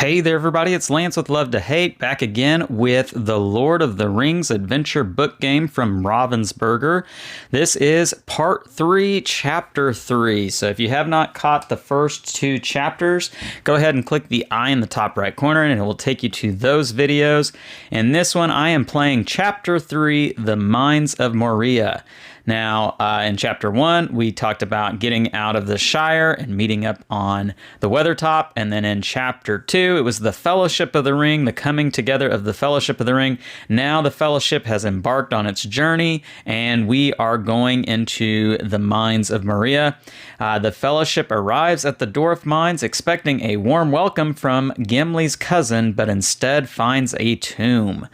Hey there, everybody. It's Lance with Love to Hate, back again with the Lord of the Rings adventure book game from Ravensburger. This is part 3, chapter 3. So if you have not caught the first 2 chapters, go ahead and click the I in the top right corner and it will take you to those videos. In this one, I am playing chapter 3, The Mines of Moria. Now, in Chapter 1, we talked about getting out of the Shire and meeting up on the Weathertop. And then in Chapter 2, it was the Fellowship of the Ring, the coming together of the Fellowship of the Ring. Now the Fellowship has embarked on its journey, and we are going into the Mines of Moria. The Fellowship arrives at the Dwarf Mines expecting a warm welcome from Gimli's cousin, but instead finds a tomb.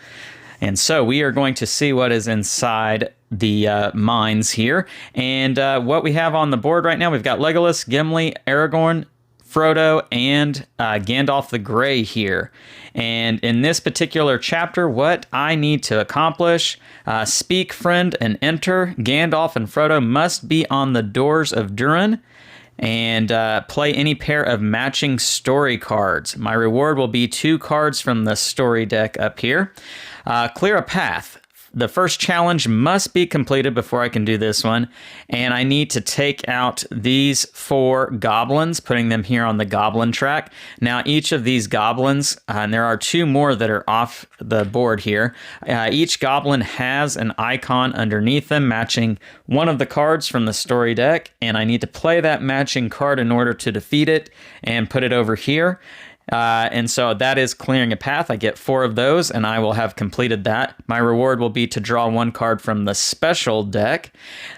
And so we are going to see what is inside the mines here. And what we have on the board right now, we've got Legolas, Gimli, Aragorn, Frodo, and Gandalf the Grey here. And in this particular chapter, what I need to accomplish, speak, friend, and enter. Gandalf and Frodo must be on the doors of Durin and play any pair of matching story cards. My reward will be 2 cards from the story deck up here. Clear a path. The first challenge must be completed before I can do this one, and I need to take out these 4 goblins, putting them here on the goblin track. Now, each of these goblins, and there are 2 more that are off the board here, each goblin has an icon underneath them matching one of the cards from the story deck, and I need to play that matching card in order to defeat it and put it over here. And so that is clearing a path. I get 4 of those, and I will have completed that. My reward will be to draw 1 card from the special deck.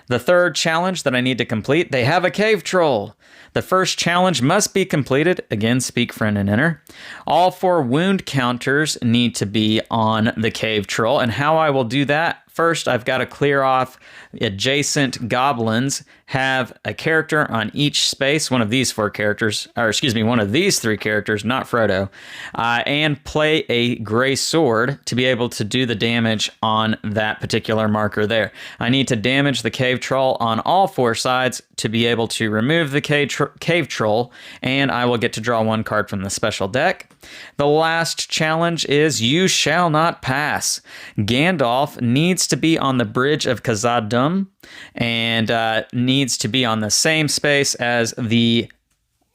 The third challenge that I need to complete, they have a cave troll. The first challenge must be completed. Again, speak, friend, and enter. All 4 wound counters need to be on the cave troll, and how I will do that, first, I've got to clear off adjacent goblins, have a character on each space, one of these 4 characters, or excuse me, one of these 3 characters, not Frodo, and play a gray sword to be able to do the damage on that particular marker there. I need to damage the cave troll on all 4 sides to be able to remove the cave troll, and I will get to draw 1 card from the special deck. The last challenge is You Shall Not Pass. Gandalf needs to be on the bridge of Khazad-dûm and needs to be on the same space as the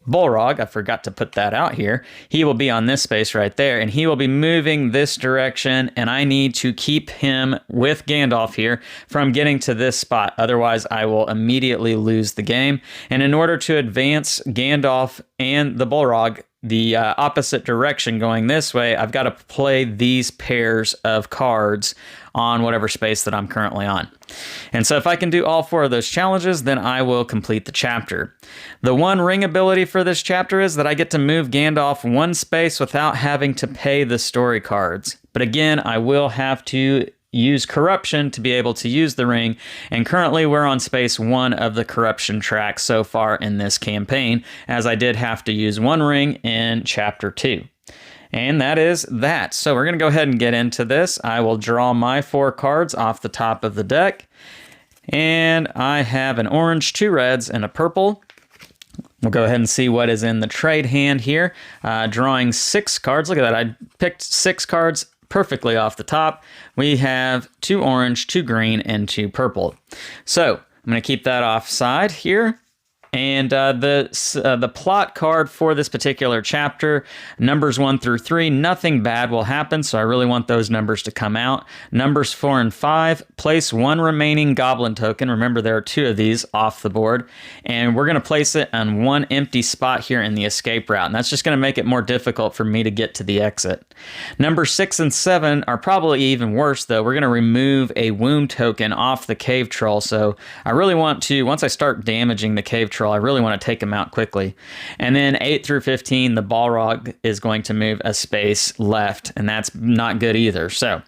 Balrog. I forgot to put that out here. He will be on this space right there, and he will be moving this direction, and I need to keep him with Gandalf here from getting to this spot. Otherwise, I will immediately lose the game. And in order to advance Gandalf and the Balrog the opposite direction going this way, I've got to play these pairs of cards on whatever space that I'm currently on. And so if I can do all 4 of those challenges, then I will complete the chapter. The 1 ring ability for this chapter is that I get to move Gandalf 1 space without having to pay the story cards. But again, I will have to use corruption to be able to use the ring, and currently we're on space 1 of the corruption track so far in this campaign, as I did have to use 1 ring in chapter 2. And that is that. So we're going to go ahead and get into this. I will draw my 4 cards off the top of the deck, and I have an orange, 2 reds, and a purple. We'll go ahead and see what is in the trade hand here. Drawing 6 cards. Look at that. I picked 6 cards perfectly off the top. We have 2 orange, 2 green, and 2 purple. So I'm going to keep that offside here. And the plot card for this particular chapter, numbers 1 through 3, nothing bad will happen, so I really want those numbers to come out. Numbers 4 and 5, place 1 remaining goblin token. Remember, there are 2 of these off the board. And we're going to place it on 1 empty spot here in the escape route. And that's just going to make it more difficult for me to get to the exit. Numbers 6 and 7 are probably even worse, though. We're going to remove a wound token off the cave troll. So I really want to, once I start damaging the cave troll, I really want to take them out quickly. And then 8 through 15, the Balrog is going to move a space left, and that's not good either. So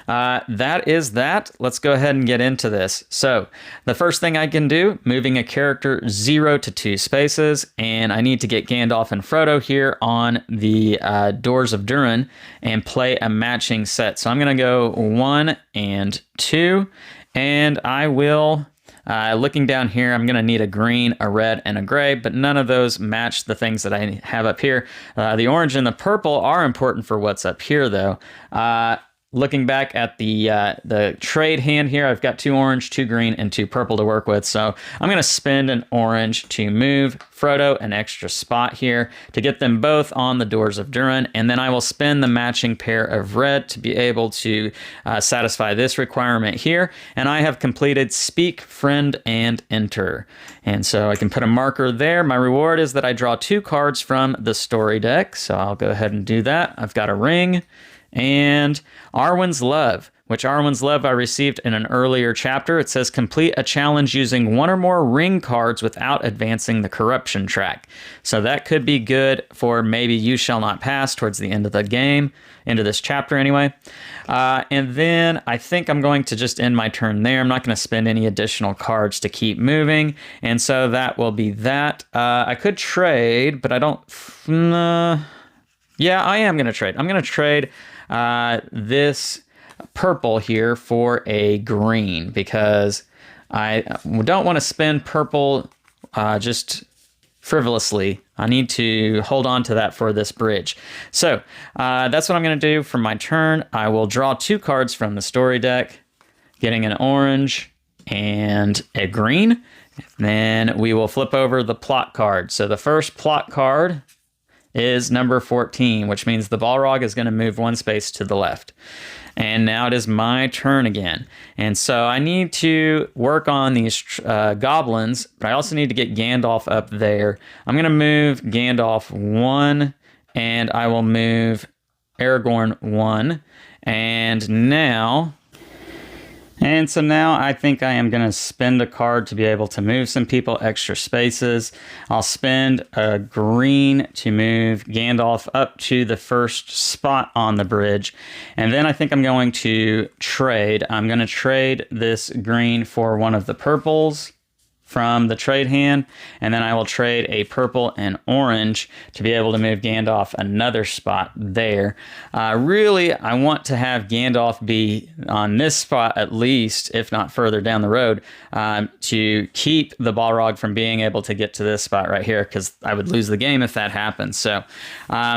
that is that. Let's go ahead and get into this. So the first thing I can do, moving a character 0 to 2 spaces, and I need to get Gandalf and Frodo here on the Doors of Durin and play a matching set. So I'm going to go 1 and 2, and I will Looking down here, I'm going to need a green, a red, and a gray, but none of those match the things that I have up here. The orange and the purple are important for what's up here, though. Looking back at the trade hand here, I've got 2 orange, 2 green, and 2 purple to work with. So I'm going to spend an orange to move Frodo an extra spot here to get them both on the Doors of Durin. And then I will spend the matching pair of red to be able to satisfy this requirement here. And I have completed Speak, Friend, and Enter. And so I can put a marker there. My reward is that I draw 2 cards from the story deck. So I'll go ahead and do that. I've got a ring and Arwen's Love, which Arwen's Love I received in an earlier chapter. It says complete a challenge using 1 or more ring cards without advancing the corruption track. So that could be good for maybe You Shall Not Pass towards the end of the game, into this chapter anyway. And then I think I'm going to just end my turn there. I'm not going to spend any additional cards to keep moving. And so that will be that. I could trade, but I don't... yeah, I am going to trade. I'm going to trade this purple here for a green because I don't want to spend purple just frivolously. I need to hold on to that for this bridge. So that's what I'm going to do for my turn. I will draw 2 cards from the story deck, getting an orange and a green. Then we will flip over the plot card. So the first plot card is number 14, which means the Balrog is going to move 1 space to the left. And now it is my turn again. And so I need to work on these goblins, but I also need to get Gandalf up there. I'm going to move Gandalf 1, and I will move Aragorn 1. And so now I think I am going to spend a card to be able to move some people extra spaces. I'll spend a green to move Gandalf up to the first spot on the bridge. And then I think I'm going to trade. I'm going to trade this green for one of the purples from the trade hand, and then I will trade a purple and orange to be able to move Gandalf another spot there. Really, I want to have Gandalf be on this spot at least, if not further down the road, to keep the Balrog from being able to get to this spot right here, because I would lose the game if that happens. So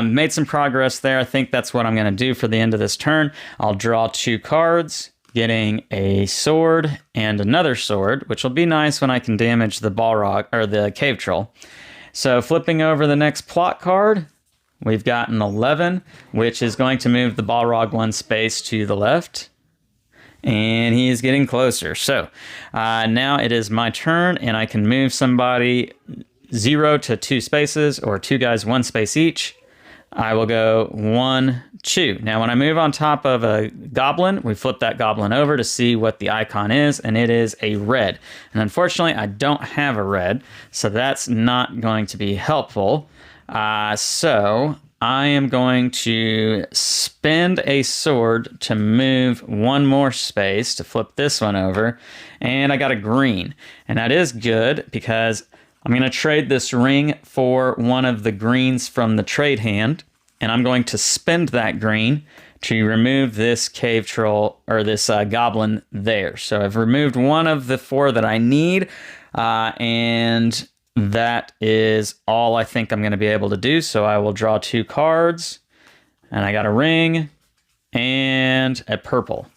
made some progress there. I think that's what I'm going to do for the end of this turn. I'll draw 2 cards, getting a sword and another sword, which will be nice when I can damage the Balrog or the cave troll. So flipping over the next plot card, we've got an 11, which is going to move the Balrog 1 space to the left. And he is getting closer. So now it is my turn, and I can move somebody 0 to 2 spaces, or 2 guys 1 space each. I will go 1, 2. Now, when I move on top of a goblin, we flip that goblin over to see what the icon is, and it is a red. And unfortunately, I don't have a red, so that's not going to be helpful. So I am going to spend a sword to move 1 more space to flip this one over, and I got a green. And that is good because I'm going to trade this ring for one of the greens from the trade hand, and I'm going to spend that green to remove this cave troll, or this goblin there. So I've removed one of the 4 that I need, and that is all I think I'm going to be able to do. So I will draw 2 cards, and I got a ring and a purple.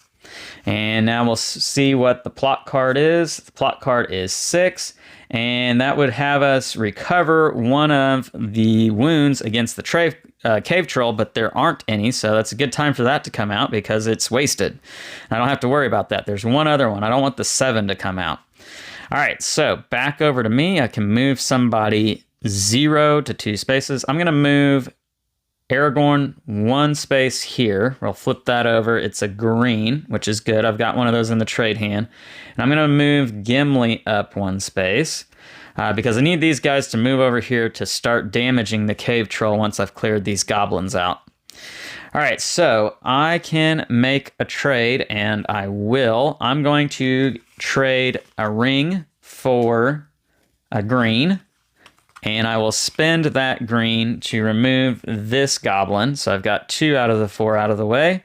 And now we'll see what the plot card is. The plot card is 6, and that would have us recover one of the wounds against the cave troll, but there aren't any, so that's a good time for that to come out because it's wasted. I don't have to worry about that. There's one other one. I don't want the 7 to come out. All right, so back over to me. I can move somebody 0 to 2 spaces. I'm going to move Aragorn 1 space here. We'll flip that over. It's a green, which is good. I've got one of those in the trade hand. And I'm going to move Gimli up 1 space because I need these guys to move over here to start damaging the cave troll once I've cleared these goblins out. All right, so I can make a trade, and I will. I'm going to trade a ring for a green. And I will spend that green to remove this goblin. So I've got 2 out of the 4 out of the way.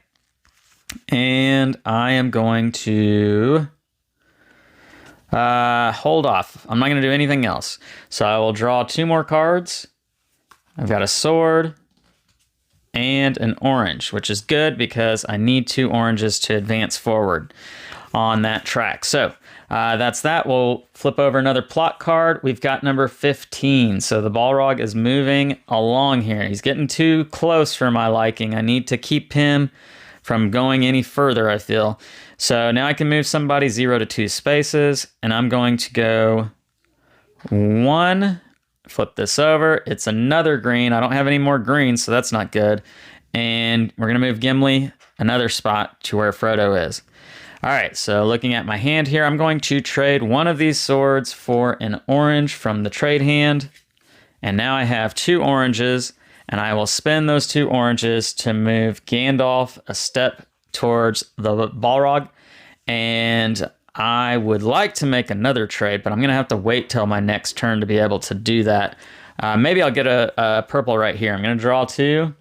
And I am going to Hold off. I'm not going to do anything else. So I will draw 2 more cards. I've got a sword and an orange, which is good because I need 2 oranges to advance forward on that track. So that's that. We'll flip over another plot card. We've got number 15. So the Balrog is moving along here. He's getting too close for my liking. I need to keep him from going any further, I feel. So now I can move somebody 0 to 2 spaces, and I'm going to go 1. Flip this over. It's another green. I don't have any more greens, so that's not good. And we're going to move Gimli another spot to where Frodo is. All right, so looking at my hand here, I'm going to trade one of these swords for an orange from the trade hand. And now I have 2 oranges, and I will spend those 2 oranges to move Gandalf a step towards the Balrog. And I would like to make another trade, but I'm going to have to wait till my next turn to be able to do that. Maybe I'll get a purple right here. I'm going to draw 2,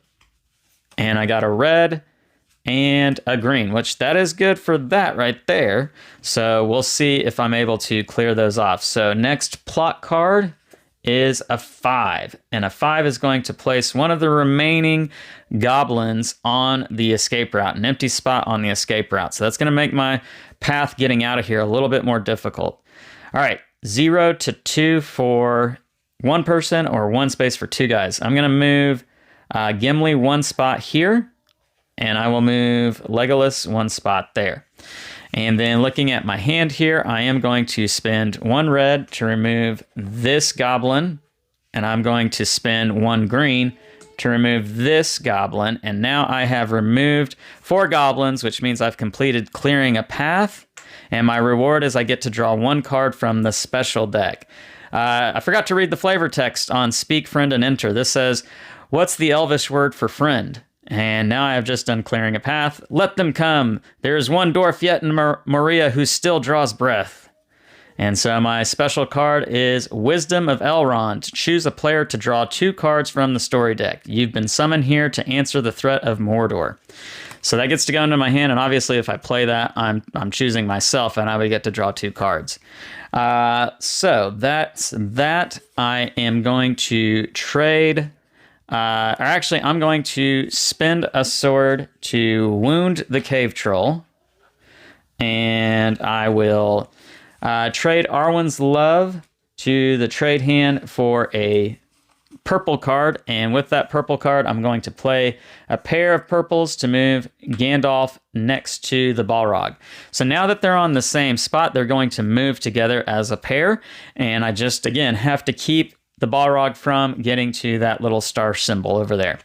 and I got a red and a green, which that is good for that right there. So we'll see if I'm able to clear those off. So next plot card is a 5, and a 5 is going to place one of the remaining goblins on the escape route, an empty spot on the escape route. So that's going to make my path getting out of here a little bit more difficult. All right, 0 to 2 for 1 person or 1 space for 2 guys. I'm going to move Gimli 1 spot here, and I will move Legolas 1 spot there. And then looking at my hand here, I am going to spend 1 red to remove this goblin, and I'm going to spend 1 green to remove this goblin. And now I have removed 4 goblins, which means I've completed clearing a path. And my reward is I get to draw 1 card from the special deck. I forgot to read the flavor text on Speak, Friend, and Enter. This says, "What's the Elvish word for friend?" And now I have just done clearing a path. "Let them come. There is one dwarf yet in Moria who still draws breath." And so my special card is Wisdom of Elrond. Choose a player to draw 2 cards from the story deck. You've been summoned here to answer the threat of Mordor. So that gets to go into my hand, and obviously if I play that, I'm choosing myself, and I would get to draw 2 cards. So that's that. I am going to trade... or actually, I'm going to spend a sword to wound the cave troll. And I will trade Arwen's Love to the trade hand for a purple card. And with that purple card, I'm going to play a pair of purples to move Gandalf next to the Balrog. So now that they're on the same spot, they're going to move together as a pair. And I just, again, have to keep the Balrog from getting to that little star symbol over there.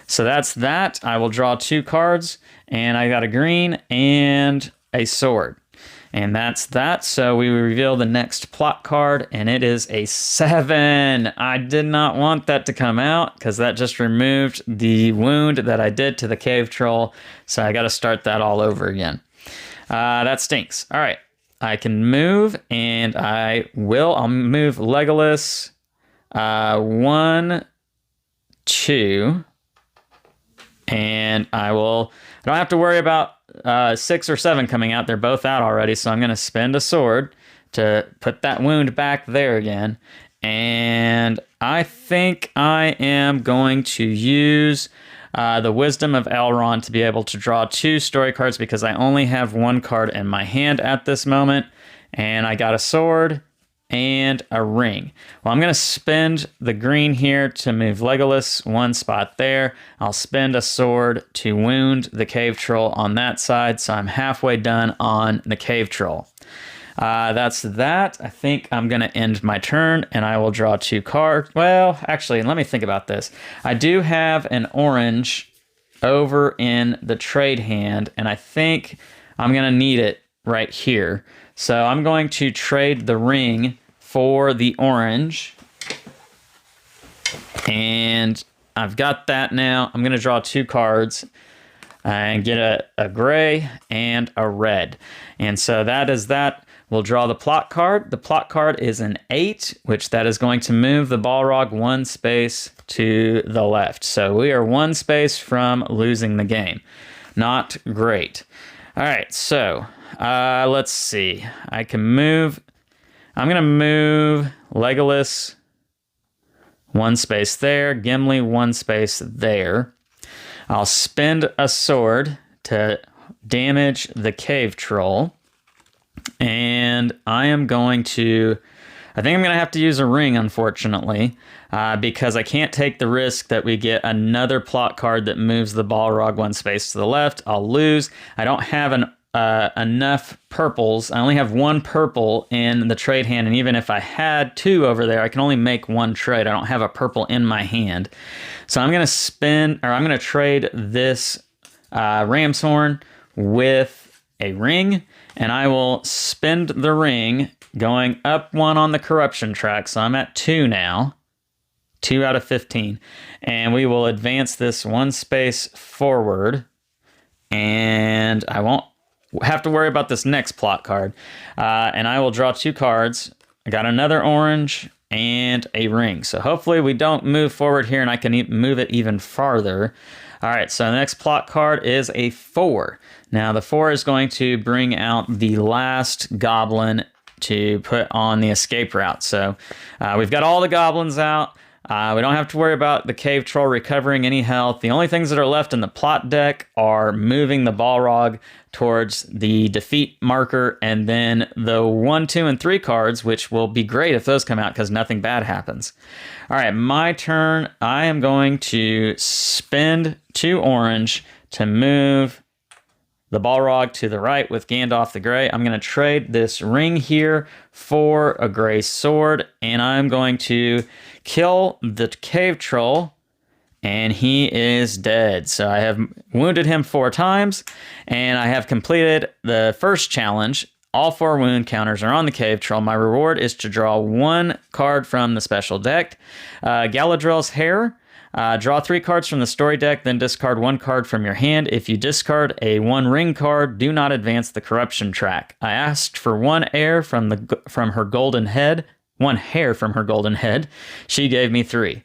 So that's that. I will draw 2 cards, and I got a green and a sword. And that's that. So we reveal the next plot card, and it is a 7. I did not want that to come out because that just removed the wound that I did to the cave troll. So I got to start that all over again. That stinks. All right. I can move, and I'll move Legolas 1, 2, and I don't have to worry about 6 or 7 coming out. They're both out already, so I'm going to spend a sword to put that wound back there again. And I think I am going to use the Wisdom of Elrond to be able to draw 2 story cards because I only have 1 card in my hand at this moment. And I got a sword and a ring. Well, I'm going to spend the green here to move Legolas 1 spot there. I'll spend a sword to wound the cave troll on that side, so I'm halfway done on the cave troll. That's that. I think I'm going to end my turn, and I will draw 2 cards. Well, actually, let me think about this. I do have an orange over in the trade hand, and I think I'm going to need it right here. So I'm going to trade the ring for the orange. And I've got that now. I'm going to draw 2 cards and get a gray and a red. And so that is that. We'll draw the plot card. The plot card is an 8, which that is going to move the Balrog 1 space to the left. So we are 1 space from losing the game. Not great. All right, so let's see. I can move I'm going to move Legolas one space there, Gimli one space there. I'll spend a sword to damage the cave troll. And I think I'm going to have to use a ring, unfortunately, because I can't take the risk that we get another plot card that moves the Balrog one space to the left. I'll lose. I don't have enough purples. I only have one purple in the trade hand, and even if I had two over there, I can only make one trade. I don't have a purple in my hand. So I'm going to trade this ram's horn with a ring, and I will spend the ring going up one on the corruption track. So I'm at 2 now. 2 out of 15. And we will advance this one space forward. And I won't have to worry about this next plot card. And I will draw 2 cards. I got another orange and a ring. So hopefully we don't move forward here and I can move it even farther. All right, so the next plot card is a 4. Now the 4 is going to bring out the last goblin to put on the escape route. So we've got all the goblins out. We don't have to worry about the cave troll recovering any health. The only things that are left in the plot deck are moving the Balrog towards the defeat marker, and then the 1, 2, and 3 cards, which will be great if those come out because nothing bad happens. All right, my turn. I am going to spend 2 orange to move the Balrog to the right with Gandalf the Grey. I'm going to trade this ring here for a gray sword, and I'm going to kill the cave troll, and he is dead. So I have wounded him 4 times, and I have completed the first challenge. All 4 wound counters are on the cave troll. My reward is to draw 1 card from the special deck. Galadriel's Hair. Draw 3 cards from the story deck, then discard 1 card from your hand. If you discard a 1 ring card, do not advance the corruption track. I asked for 1 hair from her golden head. 1 hair from her golden head. She gave me 3.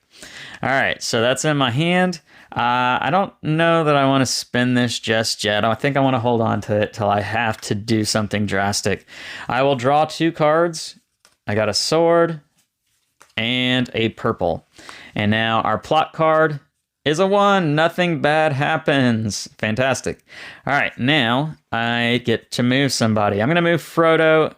All right, so that's in my hand. I don't know that I want to spend this just yet. I think I want to hold on to it till I have to do something drastic. I will draw 2 cards. I got a sword and a purple. And now our plot card is a 1. Nothing bad happens. Fantastic. All right, now I get to move somebody. I'm going to move Frodo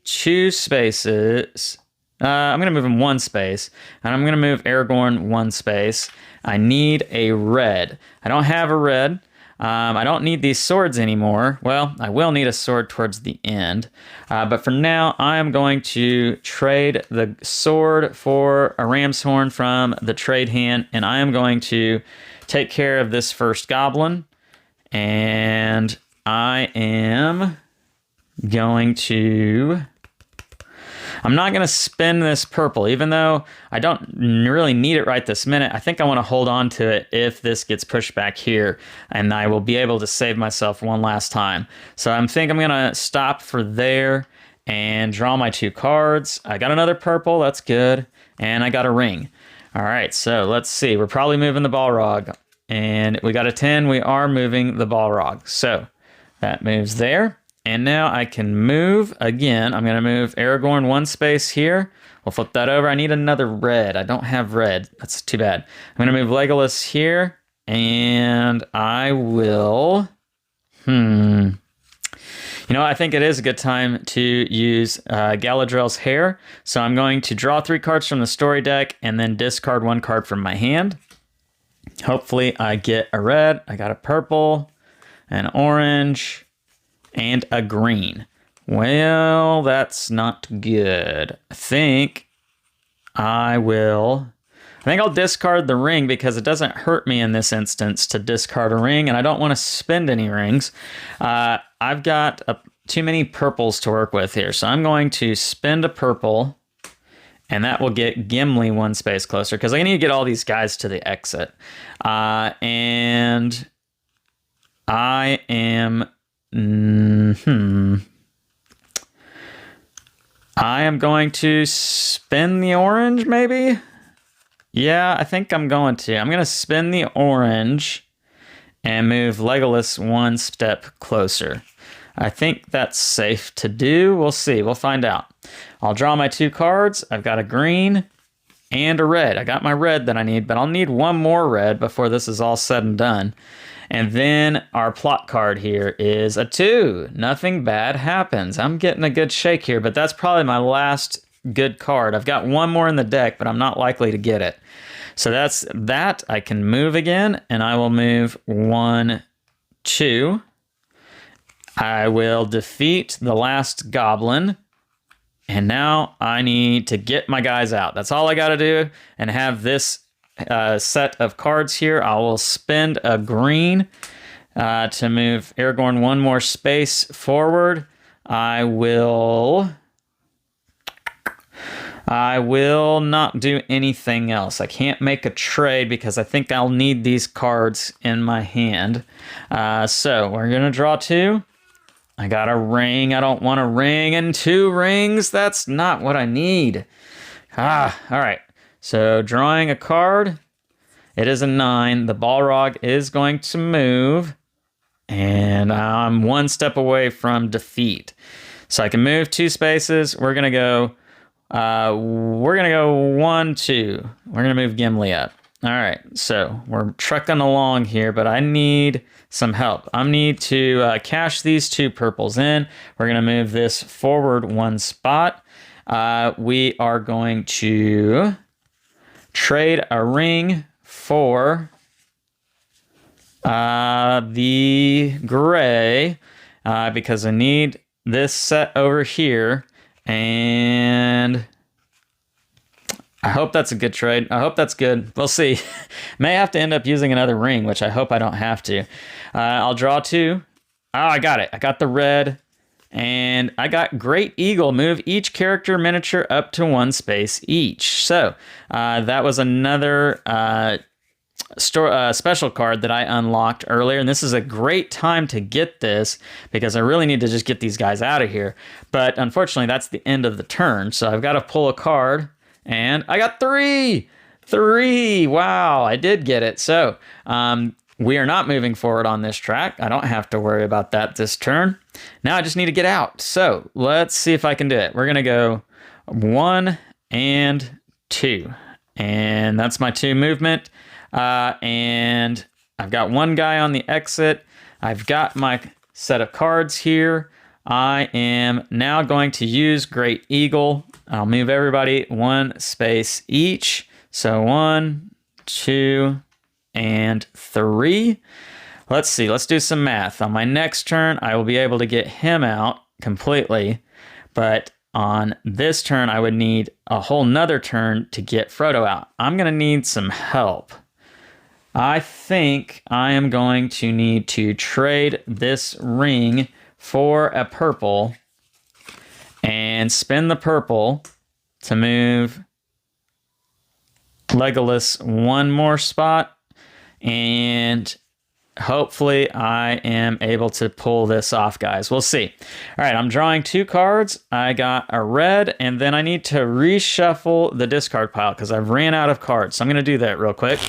2 spaces. I'm going to move him 1 space, and I'm going to move Aragorn 1 space. I need a red. I don't have a red. I don't need these swords anymore. Well, I will need a sword towards the end. But for now, I am going to trade the sword for a ram's horn from the trade hand, and I am going to take care of this first goblin. And I am going to... I'm not going to spend this purple, even though I don't really need it right this minute. I think I want to hold on to it if this gets pushed back here, and I will be able to save myself one last time. So I think I'm going to stop for there and draw my 2 cards. I got another purple. That's good. And I got a ring. All right, so let's see. We're probably moving the Balrog. And we got a 10. We are moving the Balrog. So that moves there. And now I can move again. I'm going to move Aragorn 1 space here. We'll flip that over. I need another red. I don't have red. That's too bad. I'm going to move Legolas here. And I will... You know, I think it is a good time to use Galadriel's Hair. So I'm going to draw 3 cards from the story deck and then discard 1 card from my hand. Hopefully I get a red. I got a purple, an orange, and a green. Well, that's not good. I think I'll discard the ring because it doesn't hurt me in this instance to discard a ring, and I don't want to spend any rings. I've got too many purples to work with here, so I'm going to spend a purple, and that will get Gimli 1 space closer because I need to get all these guys to the exit. And I am... I am going to spin the orange, maybe? Yeah, I think I'm going to. I'm going to spin the orange and move Legolas 1 step closer. I think that's safe to do. We'll see. We'll find out. I'll draw my 2 cards. I've got a green and a red. I got my red that I need, but I'll need one more red before this is all said and done. And then our plot card here is a 2. Nothing bad happens. I'm getting a good shake here, but that's probably my last good card. I've got one more in the deck, but I'm not likely to get it. So that's that. I can move again, and I will move 1, 2. I will defeat the last goblin. And now I need to get my guys out. That's all I got to do, and have this set of cards here. I will spend a green to move Aragorn one more space forward. I will not do anything else. I can't make a trade because I think I'll need these cards in my hand. So we're going to draw 2. I got a ring. I don't want a ring and 2 rings. That's not what I need. All right. So drawing a card. It is a 9. The Balrog is going to move. And I'm 1 step away from defeat. So I can move 2 spaces. We're going to go 1, 2. We're going to move Gimli up. All right, so we're trucking along here, but I need some help. I need to cash these 2 purples in. We're going to move this forward 1 spot. We are going to trade a ring for the gray because I need this set over here, and I hope that's a good trade. I hope that's good. We'll see. May have to end up using another ring, which I hope I don't have to. I'll draw 2. Oh, I got it. I got the red. And I got Great Eagle. Move each character miniature up to 1 space each. So that was another special card that I unlocked earlier. And this is a great time to get this because I really need to just get these guys out of here. But unfortunately, that's the end of the turn. So I've got to pull a card. And I got 3! 3! Wow, I did get it. So we are not moving forward on this track. I don't have to worry about that this turn. Now I just need to get out. So let's see if I can do it. We're going to go 1 and 2. And that's my 2 movement. And I've got 1 guy on the exit. I've got my set of cards here. I am now going to use Great Eagle. I'll move everybody 1 space each. So 1, 2, and 3. Let's see. Let's do some math. On my next turn, I will be able to get him out completely. But on this turn, I would need a whole nother turn to get Frodo out. I'm going to need some help. I think I am going to need to trade this ring for a purple and spend the purple to move Legolas 1 more spot, and hopefully I am able to pull this off, guys. We'll see. All right, I'm drawing 2 cards. I got a red, and then I need to reshuffle the discard pile because I've ran out of cards. So I'm going to do that real quick.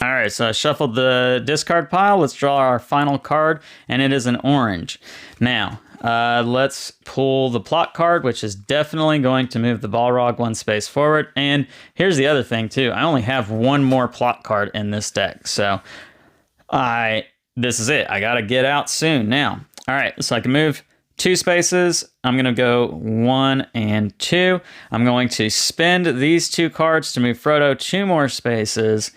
All right, so I shuffled the discard pile. Let's draw our final card, and it is an orange. Now, let's pull the plot card, which is definitely going to move the Balrog 1 space forward. And here's the other thing, too. I only have 1 more plot card in this deck, so this is it. I got to get out soon now. All right, so I can move 2 spaces. I'm going to go 1 and 2. I'm going to spend these 2 cards to move Frodo 2 more spaces.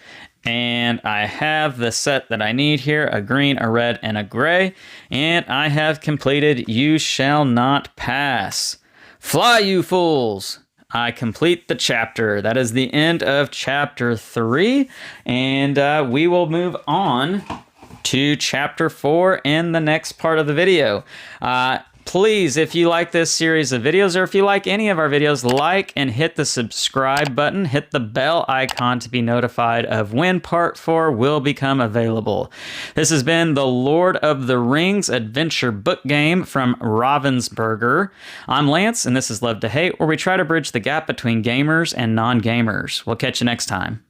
And I have the set that I need here, a green, a red, and a gray. And I have completed You Shall Not Pass. Fly, you fools! I complete the chapter. That is the end of chapter 3. And we will move on to Chapter 4 in the next part of the video. Please, if you like this series of videos, or if you like any of our videos, like and hit the subscribe button, hit the bell icon to be notified of when Part 4 will become available. This has been the Lord of the Rings adventure book game from Ravensburger. I'm Lance, and this is Love to Hate, where we try to bridge the gap between gamers and non-gamers. We'll catch you next time.